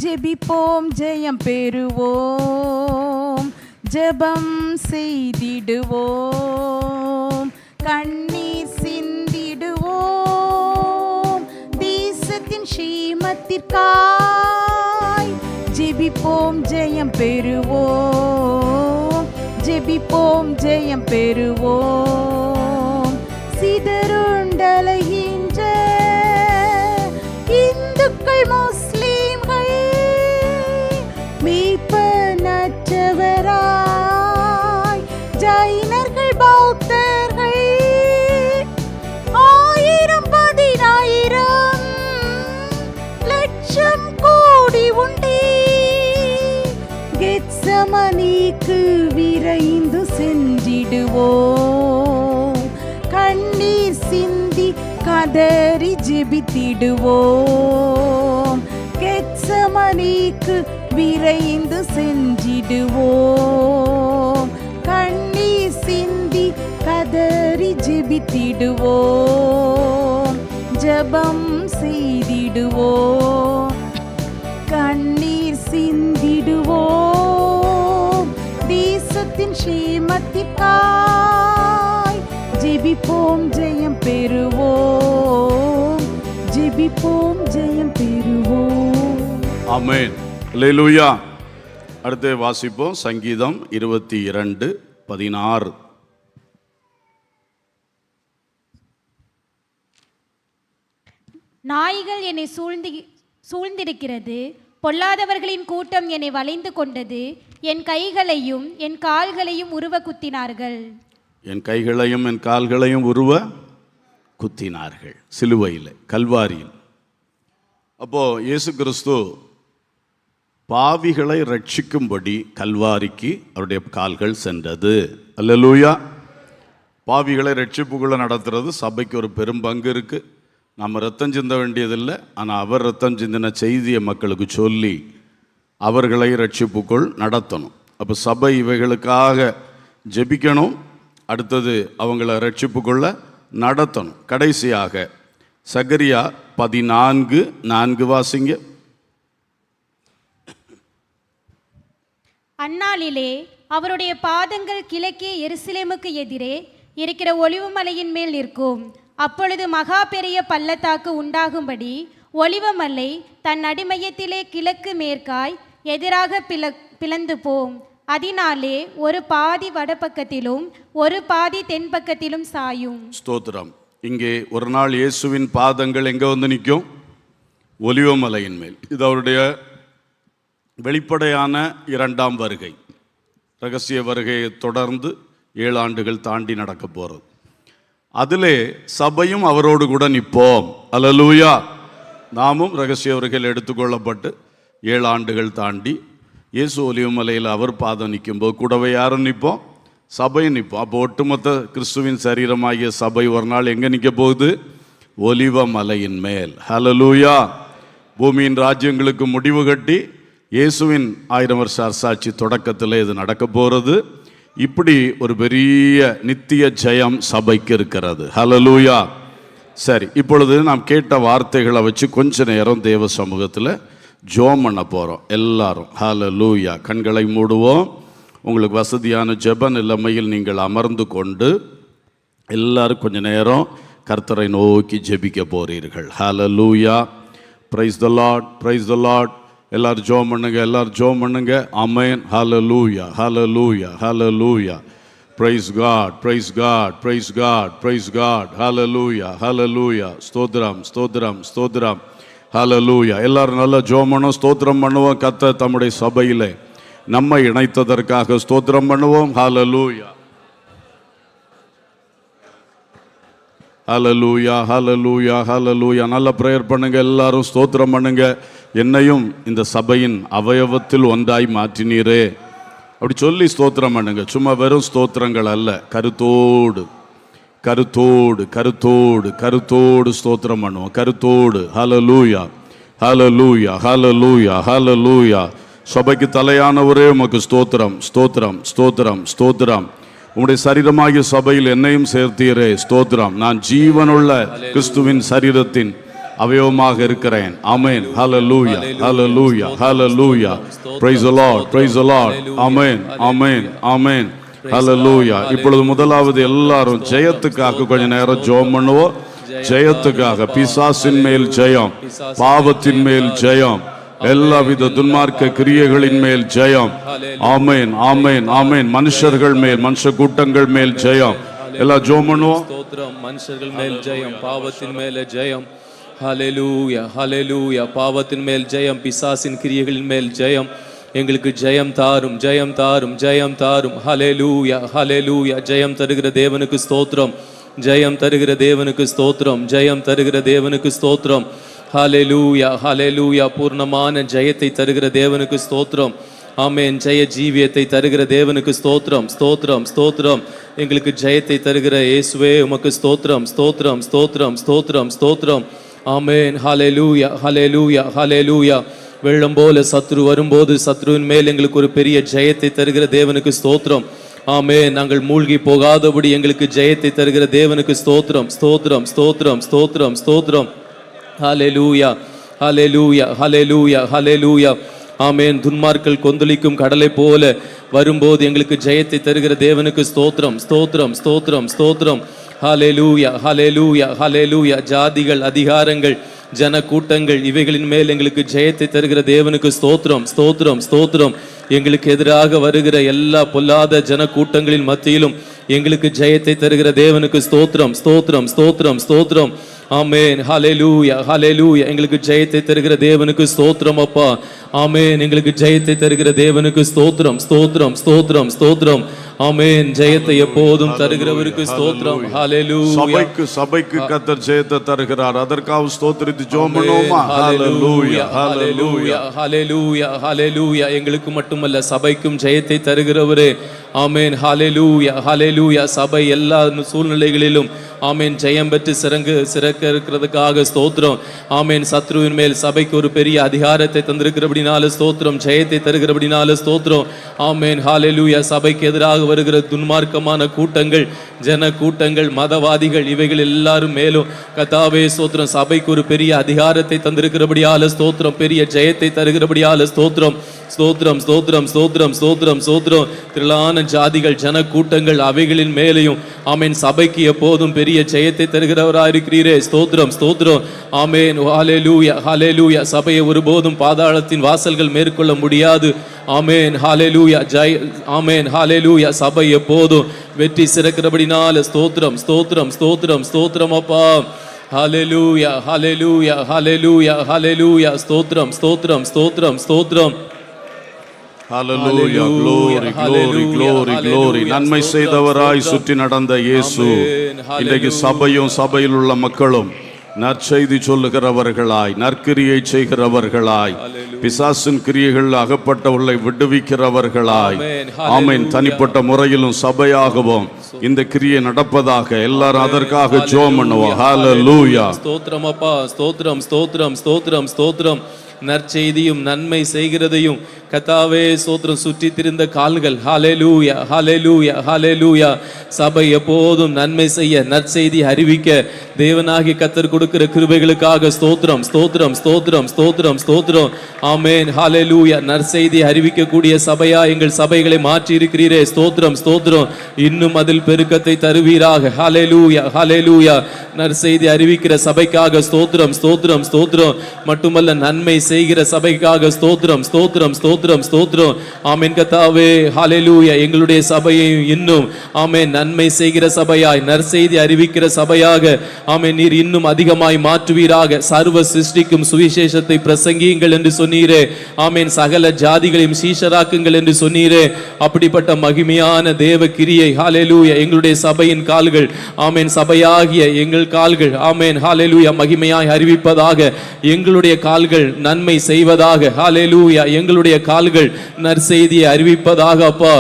ஜெபிப்போம், ஜெயம் பெறுவோம். ஜெபம் செய்திடுவோம், கண்ணீர் சிந்திடுவோம், தேசத்தின் க்ஷேமத்திற்காய் ஜெபிப்போம், ஜெயம் பெறுவோம். ஜெபிப்போம், ஜெயம் பெறுவோம். சிதறுண்டலைகின்ற இந்துக்கள், முஸ்லிம்கள், மீட்பனற்றவராய் ஜைனர்கள், பௌத்தர்கள், 1000 10,000 லட்சம் கோடி உண்டே, கெத்சமனேக்கு விரைந்து சென்றிடுவோம். கண்ணீர் சிந்தி கதறி ஜெபித்திடுவோம். கெத்சமனேக்கு விரைந்து சென்றிடுவோம். கண்ணீர் சிந்தி கதறி ஜெபித்திடுவோம். ஜெபம் செய்திடுவோம். கண்ணீர் சிந்திடுவோம், தேசத்தின் க்ஷேமத்திற்காய் ஜெபிப்போம், ஜெயம் பெறுவோம். ஜெபிப்போம், ஜெயம் பெறுவோம். ஆமென். அல்லேலூயா. அடுத்து வாசிப்போம் சங்கீதம் 22:16. நாய்கள் என்னை சூழ்ந்திருக்கிறது, பொல்லாதவர்களின் கூட்டம் என்னை வளைந்து கொண்டது. என் கைகளையும் என் கால்களையும் உருவ குத்தினார்கள். என் கைகளையும் என் கால்களையும் உருவ குத்தினார்கள். சிலுவையில், கல்வாரியில். அப்போ இயேசு கிறிஸ்து பாவிகளை ரட்சிக்கும்படி கல்வாரிக்கு அவருடைய கால்கள் சென்றது. அல்லேலூயா. பாவிகளை ரட்சிப்புக்குள்ள நடத்துறது சபைக்கு ஒரு பெரும் பங்கு இருக்குது. நம்ம ரத்தம் சிந்த வேண்டியதில்லை, ஆனால் அவர் ரத்தம் சிந்தின செய்தியை மக்களுக்கு சொல்லி அவர்களை ரட்சிப்புக்குள் நடத்தணும். அப்போ சபை இவைகளுக்காக ஜெபிக்கணும். அடுத்தது அவங்கள ரட்சிப்புக்குள்ள நடத்தணும். கடைசியாக சகரியா 14:4 வாசிங்க. அந்நாளிலே அவருடைய பாதங்கள் கிழக்கே எருசலேமுக்கு எதிரே இருக்கிற ஒலிவு மலையின் மேல் நிற்கும். அப்பொழுது மகா பெரிய பள்ளத்தாக்கு உண்டாகும்படி ஒலிவமலை தன் அடிமையத்திலே கிழக்கு மேற்காய் எதிராக பிளந்து போம். அதனாலே ஒரு பாதி வடபக்கத்திலும் ஒரு பாதி தென்பக்கத்திலும் சாயும். ஸ்தோத்திரம். இங்கே ஒரு நாள் இயேசுவின் பாதங்கள் எங்கே வந்து நிற்கும்? ஒலிவமலையின் மேல். இது அவருடைய வெளிப்படையான 2ஆம் வருகை. ரகசிய வருகையை தொடர்ந்து 7 ஆண்டுகள் தாண்டி நடக்க போகிறது. அதிலே சபையும் அவரோடு கூட நிற்போம். அல்லேலூயா. நாமும் ரகசிய வருகையில் எடுத்துக்கொள்ளப்பட்டு 7 ஆண்டுகள் தாண்டி இயேசு ஒலிவமலையில் அவர் பாதம் நிற்கும்போது கூடவே யாரும் நிற்போம்? சபையும் நிற்போம். அப்போ ஒட்டுமொத்த கிறிஸ்துவின் சரீரமாகிய சபை ஒரு நாள் எங்கே நிற்க போகுது? ஒலிவமலையின் மேல். ஹல்லேலூயா. பூமியின் ராஜ்யங்களுக்கு முடிவு கட்டி இயேசுவின் 1000 வருஷ அரசாட்சி தொடக்கத்தில் இது நடக்க போகிறது. இப்படி ஒரு பெரிய நித்திய ஜெயம் சபைக்கு இருக்கிறது. ஹல்லேலூயா. சரி, இப்பொழுது நாம் கேட்ட வார்த்தைகளை வச்சு கொஞ்ச நேரம் தேவ சமூகத்தில் ஜெபம் பண்ண போகிறோம் எல்லாரும். ஹல்லேலூயா. கண்களை மூடுவோம். உங்களுக்கு வசதியான ஜெப நிலைமையில் நீங்கள் அமர்ந்து கொண்டு எல்லாரும் கொஞ்ச நேரம் கர்த்தரை நோக்கி ஜெபிக்க போறீர்கள். Hallelujah. Praise the lord, praise the lord. எல்லாரும் ஜெபம் பண்ணுங்க, எல்லாரும் ஜெபம் பண்ணுங்க. Amen. Hallelujah, hallelujah, hallelujah. Praise God, praise God, praise God, praise God. Hallelujah, hallelujah. ஸ்தோத்திரம், ஸ்தோத்திரம், ஸ்தோத்திரம். ஹல்லேலூயா. எல்லாரும் நல்லா ஜெபம் பண்ணுவோம், ஸ்தோத்திரம் பண்ணுவோம். கர்த்தர் தம்முடைய சபையிலே நம்மை இணைத்ததற்காக ஸ்தோத்திரம் பண்ணுவோம். ஹல்லேலூயா, ஹல்லேலூயா, ஹல்லேலூயா, ஹல்லேலூயா. நல்ல பிரேயர் பண்ணுங்க, எல்லாரும் ஸ்தோத்திரம் பண்ணுங்க. என்னையும் இந்த சபையின் அவயவத்தில் ஒன்றாய் மாற்றினீரே அப்படி சொல்லி ஸ்தோத்திரம் பண்ணுங்க. சும்மா வெறும் ஸ்தோத்திரங்கள் அல்ல, கருத்தோடு கருத்தோடு கருத்தோடு கருத்தோடு ஸ்தோத்திரம் பண்ணுவோம். கருத்தோடு. ஹல்லேலூயா, ஹல்லேலூயா, ஹல்லேலூயா, ஹல்லேலூயா. சபைக்கு தலையானவரே உமக்கு ஸ்தோத்திரம், ஸ்தோத்திரம், ஸ்தோத்திரம், ஸ்தோத்திரம். உம்முடைய சரீரமாகிய சபையில் என்னையும் சேர்த்தீரே, ஸ்தோத்திரம். நான் ஜீவனுள்ள கிறிஸ்துவின் சரீரத்தின் அவயவமாக இருக்கிறேன். Amen. Hallelujah, hallelujah, hallelujah. Praise the lord, praise the lord. Amen, amen, amen. Hallelujah. இப்பொழுது முதலாவது எல்லாரும் ஜெயத்துக்காக கொஞ்ச நேரம் ஜெபம் பண்ணுவோம். ஜெயத்துக்காக. பிசாசின் மேல் ஜெயம், பாவத்தின் மேல் ஜெயம், எல்லாவித துன்மார்க்க கிரியைகளின் மேல் ஜெயம். ஆமென், ஆமென், ஆமென். மனுஷர்கள் மேல், மனுஷ கூட்டங்கள் மேல் ஜெயம். எல்லாம் ஜெபம் பண்ணுவோம். ஸ்தோத்திரம். மனுஷர்கள் மேல் ஜெயம், பாவத்தின் மேல ஜெயம். ஹல்லேலூயா, ஹல்லேலூயா. பாவத்தின் மேல் ஜெயம், பிசாசின் கிரியைகளின் மேல் ஜெயம். எங்களுக்கு ஜெயம் தாரும், ஜெயம் தாரும், ஜெயம் தாரும். ஹல்லேலூயா, ஹல்லேலூயா. ஜெயம் தருகிற தேவனுக்கு ஸ்தோத்திரம், ஜெயம் தருகிற தேவனுக்கு ஸ்தோத்திரம், ஜெயம் தருகிற தேவனுக்கு ஸ்தோத்திரம். ஹல்லேலூயா, ஹல்லேலூயா. பூர்ணமான ஜெயத்தை தருகிற தேவனுக்கு ஸ்தோத்திரம். ஆமென். ஜெய ஜீவியத்தை தருகிற தேவனுக்கு ஸ்தோத்திரம், ஸ்தோத்திரம், ஸ்தோத்திரம். எங்களுக்கு ஜெயத்தை தருகிற இயேசுவே உமக்கு ஸ்தோத்திரம், ஸ்தோத்திரம், ஸ்தோத்திரம், ஸ்தோத்திரம், ஸ்தோத்திரம். ஆமென். ஹல்லேலூயா, ஹல்லேலூயா, ஹல்லேலூயா. வெள்ளம் போல சத்ரு வரும்போது சத்ருவின் மேல் எங்களுக்கு ஒரு பெரிய ஜெயத்தை தருகிற தேவனுக்கு ஸ்தோத்திரம். ஆமென். நாங்கள் மூழ்கி போகாதபடி எங்களுக்கு ஜெயத்தை தருகிற தேவனுக்கு ஸ்தோத்திரம், ஸ்தோத்திரம், ஸ்தோத்திரம், ஸ்தோத்திரம், ஸ்தோத்திரம். ஹல்லேலூயா, ஹல்லேலூயா, ஹல்லேலூயா, ஹல்லேலூயா. ஆமென். துன்மார்க்கர்கள் கொந்தளிக்கும் கடலை போல வரும்போது எங்களுக்கு ஜெயத்தை தருகிற தேவனுக்கு ஸ்தோத்திரம், ஸ்தோத்திரம், ஸ்தோத்திரம், ஸ்தோத்திரம். ஹல்லேலூயா, ஹல்லேலூயா, ஹல்லேலூயா. ஜாதிகள், அதிகாரங்கள், ஜன கூட்டங்கள் இவைகளின் மேல் எங்களுக்கு ஜெயத்தை தருகிற தேவனுக்கு ஸ்தோத்திரம், ஸ்தோத்திரம், ஸ்தோத்திரம். எங்களுக்கு எதிராக வருகிற எல்லா பொல்லாத ஜன கூட்டங்களின் மத்தியிலும் எங்களுக்கு ஜெயத்தை தருகிற தேவனுக்கு ஸ்தோத்திரம், ஸ்தோத்திரம், ஸ்தோத்திரம், ஸ்தோத்திரம். ஆமென். ஹல்லேலூயா, ஹல்லேலூயா. எங்களுக்கு ஜெயத்தை தருகிற தேவனுக்கு ஸ்தோத்திரம் அப்பா. ஆமென். எங்களுக்கு ஜெயத்தை தருகிற தேவனுக்கு ஸ்தோத்திரம், ஸ்தோத்திரம், ஸ்தோத்திரம், ஸ்தோத்திரம். ஆமென். ஜெயத்தை எப்போதும் தருகிறவருக்கு ஸ்தோத்திரம். ஹல்லேலூயா. சபைக்கு கர்த்தர் ஜெயத்தை தருகிறார். அதற்காக ஸ்தோத்திரித்து ஜெபம் பண்ணுவோமா? ஹல்லேலூயா, ஹல்லேலூயா, ஹல்லேலூயா, ஹல்லேலூயா. எங்களுக்கு மட்டுமல்ல சபைக்கும் ஜெயத்தை தருகிறவரே. ஆமென். ஹல்லேலூயா, ஹல்லேலூயா. சபை எல்லா சூழ்நிலைகளிலும் ஆமென் ஜெயம் பெற்று சிறக்க இருக்கிறதுக்காக ஸ்தோத்திரம். ஆமென். சத்ருவின் மேல் சபைக்கு ஒரு பெரிய அதிகாரத்தை தந்திருக்கிறபடினால ஸ்தோத்திரம், ஜெயத்தை தருகிறபடினால ஸ்தோத்திரம். ஆமென். ஹல்லேலூயா. சபைக்கு எதிராக வருகிற துன்மார்க்கமான கூட்டங்கள், ஜன கூட்டங்கள், மதவாதிகள் இவைகள் எல்லாரும் மேலும் கர்த்தாவே ஸ்தோத்திரம் சபைக்கு ஒரு பெரிய அதிகாரத்தை தந்திருக்கிறபடியால ஸ்தோத்திரம், பெரிய ஜெயத்தை தருகிறபடியால ஸ்தோத்திரம், ஸ்தோத்திரம், ஸ்தோத்திரம், ஸ்தோத்திரம், ஸ்தோத்திரம், ஸ்தோத்திரம். திரளான ஜாதிகள், ஜன கூட்டங்கள் அவைகளின் மேலையும் ஆமென் சபைக்கு எப்போதும் பெரிய ஜெயத்தை தருகிறவராயிருக்கிறீரே. ஸ்தோத்திரம், ஸ்தோத்திரம். ஆமென். ஹல்லேலூயா, ஹல்லேலூயா. சபையை ஒருபோதும் பாதாளத்தின் வாசல்கள் மேற்கொள்ள முடியாது. ஆமென். ஹல்லேலூயா. ஆமென். ஹல்லேலூயா. சபை எப்போதும் வெற்றி சிறக்கிறபடினால ஸ்தோத்திரம், ஸ்தோத்திரம், ஸ்தோத்திரம், ஸ்தோத்திரம் அப்பா. ஹல்லேலூயா, ஹல்லேலூயா, ஹல்லேலூயா, ஹல்லேலூயா. ஸ்தோத்திரம், ஸ்தோத்திரம், ஸ்தோத்திரம், ஸ்தோத்திரம். Hallelujah, glory, glory, glory, glory. நன்மை செய்தவராய் சுற்றி நடந்த இயேசு இன்றைக்கு சபையும் சபையில் உள்ள மக்களும் நற்செய்தி சொல்லுகிறவர்களாய், நற்கிரியை செய்கிறவர்களாய், பிசாசின் கிரியைகள் அகப்பட்டவர்களை விடுவிக்கிறவர்களாய், ஆமென், தனிப்பட்ட முறையிலும் சபையாகவும் இந்த கிரியை நடப்பதாக எல்லாரும் அதற்காக ஜெபம் பண்ணுவோம். ஹalleluya. ஸ்தோத்திரம் அப்பா, ஸ்தோத்திரம் ஸ்தோத்திரம் ஸ்தோத்திரம் ஸ்தோத்திரம். நற்செய்தியும் நன்மை செய்கிறதையும் கர்த்தாவே ஸ்தோத்திரம். சுற்றி திரிந்த கால்கள், ஹalleluya ஹalleluya ஹalleluya. சபை எப்போதும் நன்மை செய்ய, நற்செய்தி அறிவிக்க தேவனாகிய கர்த்தர் கொடுக்கிற கிருபைகளுக்காக ஸ்தோத்திரம் ஸ்தோத்திரம் ஸ்தோத்திரம் ஸ்தோத்திரம் ஸ்தோத்திரம். ஆமென், ஹalleluya. நற்செய்தி அறிவிக்கக்கூடிய சபையா எங்கள் சபைகளை மாற்றி இருக்கிறீரே, ஸ்தோத்திரம் ஸ்தோத்திரம். இன்னும் அதில் பெருக்கத்தை தருவீராக. ஹalleluya ஹalleluya. நற்செய்தி அறிவிக்கிற சபைக்காக ஸ்தோத்திரம் ஸ்தோத்திரம் ஸ்தோத்திரம். மட்டுமல்ல, நன்மை செய்கிற சபைக்காக ஸ்தோத்திரம் ஸ்தோத்திரம் ஸ்தோத்திரம் ஸ்தோத்திரம். ஆமென் கர்த்தாவே, ஹalleluya. எங்களுடைய சபையை இன்னும் ஆமென் நன்மை செய்கிற சபையாய், நற்செய்தி அறிவிக்கிற சபையாக ஆமென் நீர் இன்னும் அதிகமாய் மாற்றுவீராக. சர்வ சிருஷ்டிக்கும் சுவிசேஷத்தை பிரசங்கியுங்கள் என்று சொன்னீரே. ஆமென், சகல ஜாதிகளையும் சீஷராக்குங்கள் என்று சொன்னீரே. அப்படிப்பட்ட மகிமையான தேவ கிரியை, ஹalleluya, எங்களுடைய சபையின் கால்கள், ஆமென், சபையாகிய எங்கள் கால்கள், ஆமென், ஹalleluya, மகிமையாய் அறிவிப்பதாக. எங்களுடைய கால்கள் நன்மை செய்வதாக. ஹalleluya. எங்களுடைய கால்கள் நற்செய்தியை அறிவிப்பதாக. அப்பா,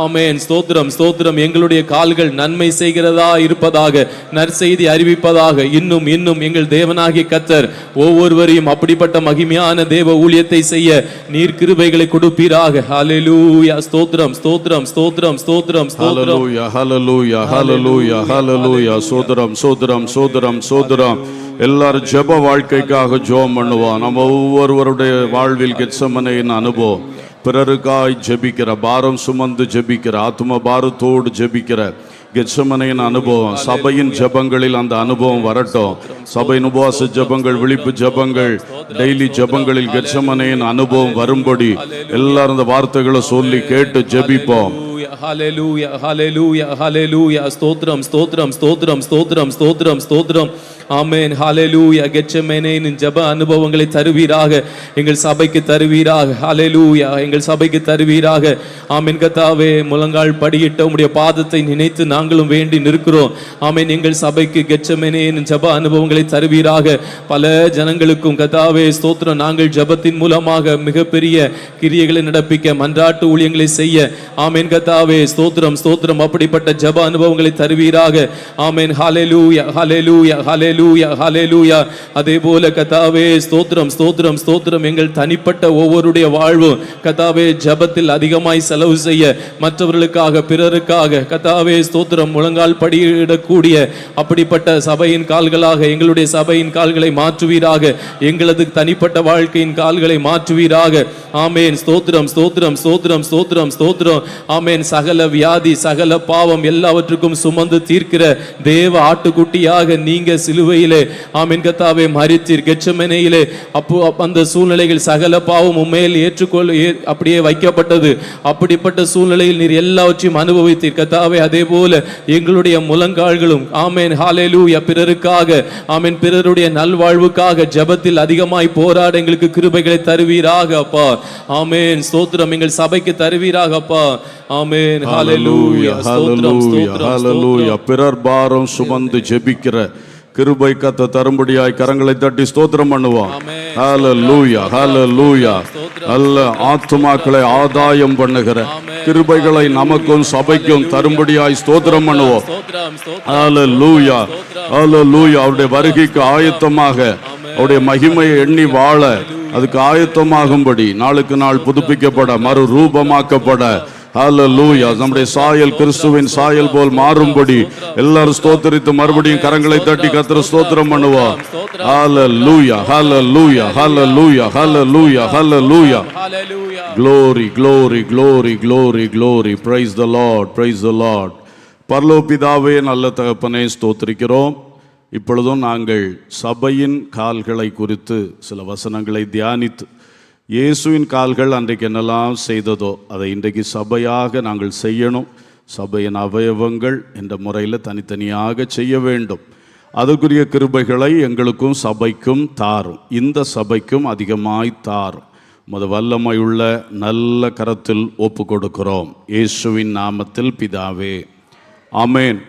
ஆமென், ஸ்தோத்திரம் ஸ்தோத்திரம். எங்களுடைய கால்கள் நன்மை செய்கிறதா இருப்பதாக, நற்செய்தி அறிவிப்பதாக. இன்னும் இன்னும் எங்கள் தேவனாகிய கர்த்தர் ஒவ்வொருவரையும் அப்படிப்பட்ட மகிமையான தேவ ஊழியத்தை செய்ய நீர் கிருபைகளை கொடுப்பீராக. ஹalleluya. ஸ்தோத்திரம் ஸ்தோத்திரம் ஸ்தோத்திரம் ஸ்தோத்திரம் ஸ்தோத்திரம். ஹalleluya ஹalleluya ஹalleluya ஹalleluya. சோதரம் சோதரம் சோதரம் சோதரம். எல்லாரும் ஜெப வாழ்க்கைக்காக ஜெபம் பண்ணுவோம். நம்ம ஒவ்வொருவருடைய வாழ்வில் கெத்சமனேயின் அனுபவம், பிறருக்காய் ஜெபிக்கிற, பாரம் சுமந்து ஜெபிக்கிற, ஆத்ம பாரத்தோடு ஜெபிக்கிற கெத்சமனேயின் அனுபவம், சபையின் ஜெபங்களில் அந்த அனுபவம் வரட்டும். சபையின் உபவாச ஜெபங்கள், விழிப்பு ஜெபங்கள், டெய்லி ஜெபங்களில் கெத்சமனேயின் அனுபவம் வரும்படி எல்லாரும் இந்த வார்த்தைகளை சொல்லி கேட்டு ஜெபிப்போம். ஹalleluya ஹalleluya ஹalleluya. ஸ்தோத்திரம் ஸ்தோத்திரம் ஸ்தோத்திரம் ஸ்தோத்திரம் ஸ்தோத்திரம் ஸ்தோத்திரம். ஆமென், ஹalleluya. கெத்செமனேயின் ஜெப அனுபவங்களை தருவீராக, எங்கள் சபைக்கு தருவீராக. ஹalleluya, எங்கள் சபைக்கு தருவீராக. ஆமென் கர்த்தாவே, முழங்கால் படியிட்ட உம்முடைய பாதத்தை நினைத்து நாங்களும் வேண்டி நிற்கிறோம். ஆமென், எங்கள் சபைக்கு கெத்செமனேயின் ஜெப அனுபவங்களை தருவீராக. பல ஜனங்களுக்கும் கர்த்தாவே ஸ்தோத்திரம், நாங்கள் ஜெபத்தின் மூலமாக மிகப்பெரிய கிரியைகளை நடப்பிக்க, மன்றாட்டு ஊழியங்களை செய்ய, ஆமென் கர்த்தாவே ஸ்தோத்திரம் ஸ்தோத்திரம், அப்படிப்பட்ட ஜெப அனுபவங்களை தருவீராக. ஆமென், ஹalleluya ஹalleluya ஹalleluya ஹalleluya. அதே போல கர்த்தாவே ஸ்தோத்திரம் ஸ்தோத்திரம் ஸ்தோத்திரம். எங்கள் தனிப்பட்ட ஒவ்வொருடைய வாழ்வும் கர்த்தாவே ஜெபத்தில் அதிகமாய் செலவு செய்ய, மற்றவர்களுக்காக, பிறருக்காக கர்த்தாவே ஸ்தோத்திரம், முழங்கால் படியிடக்கூடிய அப்படிப்பட்ட சபையின் கால்களாக எங்களுடைய சபையின் கால்களை மாற்றுவீராக. எங்களது தனிப்பட்ட வாழ்க்கையின் கால்களை மாற்றுவீராக. ஆமென், ஸ்தோத்திரம் ஸ்தோத்திரம் ஸ்தோத்திரம் ஸ்தோத்திரம் ஸ்தோத்திரம். ஆமென், சகல வியாதி, சகல பாவம் எல்லாவற்றுக்கும் சுமந்து தீர்க்கிற தேவ ஆட்டுக்குட்டியாக நீங்க சிலுவையிலே, ஆமென் கர்த்தாவே, மரித்தீர். கெத்செமனேயிலே அப்போ அந்த சூழ்நிலைகள் சகல பாவம் உண்மையில் அப்படியே வைக்கப்பட்டது. அப்படிப்பட்ட சூழ்நிலையில் நீர் எல்லாவற்றையும் அனுபவித்தீர் கர்த்தாவே. அதே போல எங்களுடைய முழங்கால்களும், ஆமென், ஹalleluya, பிறருக்காக, ஆமென், பிறருடைய நல்வாழ்வுக்காக ஜெபத்தில் அதிகமாய் போராட எங்களுக்கு கிருபைகளை தருவீராக அப்பா. ஆமென், ஸ்தோத்திரம், எங்கள் சபைக்கு தருவீராக அப்பா. ஆமென், ஹalleluya ஸ்தோத்திரம் ஸ்தோத்திரம் ஹalleluya. பிறர் பாரம் சுமந்து ஜெபிக்கிற கிருபை கர்த்தர் தரும்படியாய் கரங்களை தட்டி ஸ்தோத்திரம் பண்ணுவோம். ஹalleluya ஹalleluya. நல்ல ஆத்துமாக்களை ஆதாயம் பண்ணுகிற கிருபைகளை நமக்கும் சபைக்கும் தரும்படியாய் ஸ்தோத்திரம் பண்ணுவோம். ஹalleluya ஹalleluya. அவருடைய வருகைக்கு ஆயத்தமாக, அவருடைய மகிமையை எண்ணி வாழ, அதுக்கு ஆயத்தமாகும்படி, நாளுக்கு நாள் புதுப்பிக்கப்பட, மறு ரூபமாக்கப்பட, ஹalleluya, நம்முடைய சாயல் கிறிஸ்துவின் சாயல் போல் மாறும்படி எல்லாரும் ஸ்தோத்திரித்து மறுபடியும் கரங்களை தட்டி கர்த்தரை ஸ்தோத்திரம் பண்ணுவோம். ஹalleluya ஹalleluya ஹalleluya ஹalleluya ஹalleluya. glory glory glory glory glory. praise the lord praise the lord. பரலோக பிதாவே, நல்ல தகப்பனே, ஸ்தோத்திரிக்கிறோம். இப்பொழுதும் நாங்கள் சபையின் கால்களை குறித்து சில வசனங்களை தியானித்து, இயேசுவின் கால்கள் அன்றைக்கு என்னெல்லாம் செய்ததோ அதை இன்றைக்கு சபையாக நாங்கள் செய்யணும். சபையின் அவயவங்கள் என்ற முறையில் தனித்தனியாக செய்ய வேண்டும். அதற்குரிய கிருபைகளை எங்களுக்கும் சபைக்கும் தாரும். இந்த சபைக்கும் அதிகமாய் தாரும். உமது வல்லமையுள்ள நல்ல கரத்தில் ஒப்பு கொடுக்கிறோம். இயேசுவின் நாமத்தில் பிதாவே, ஆமென்.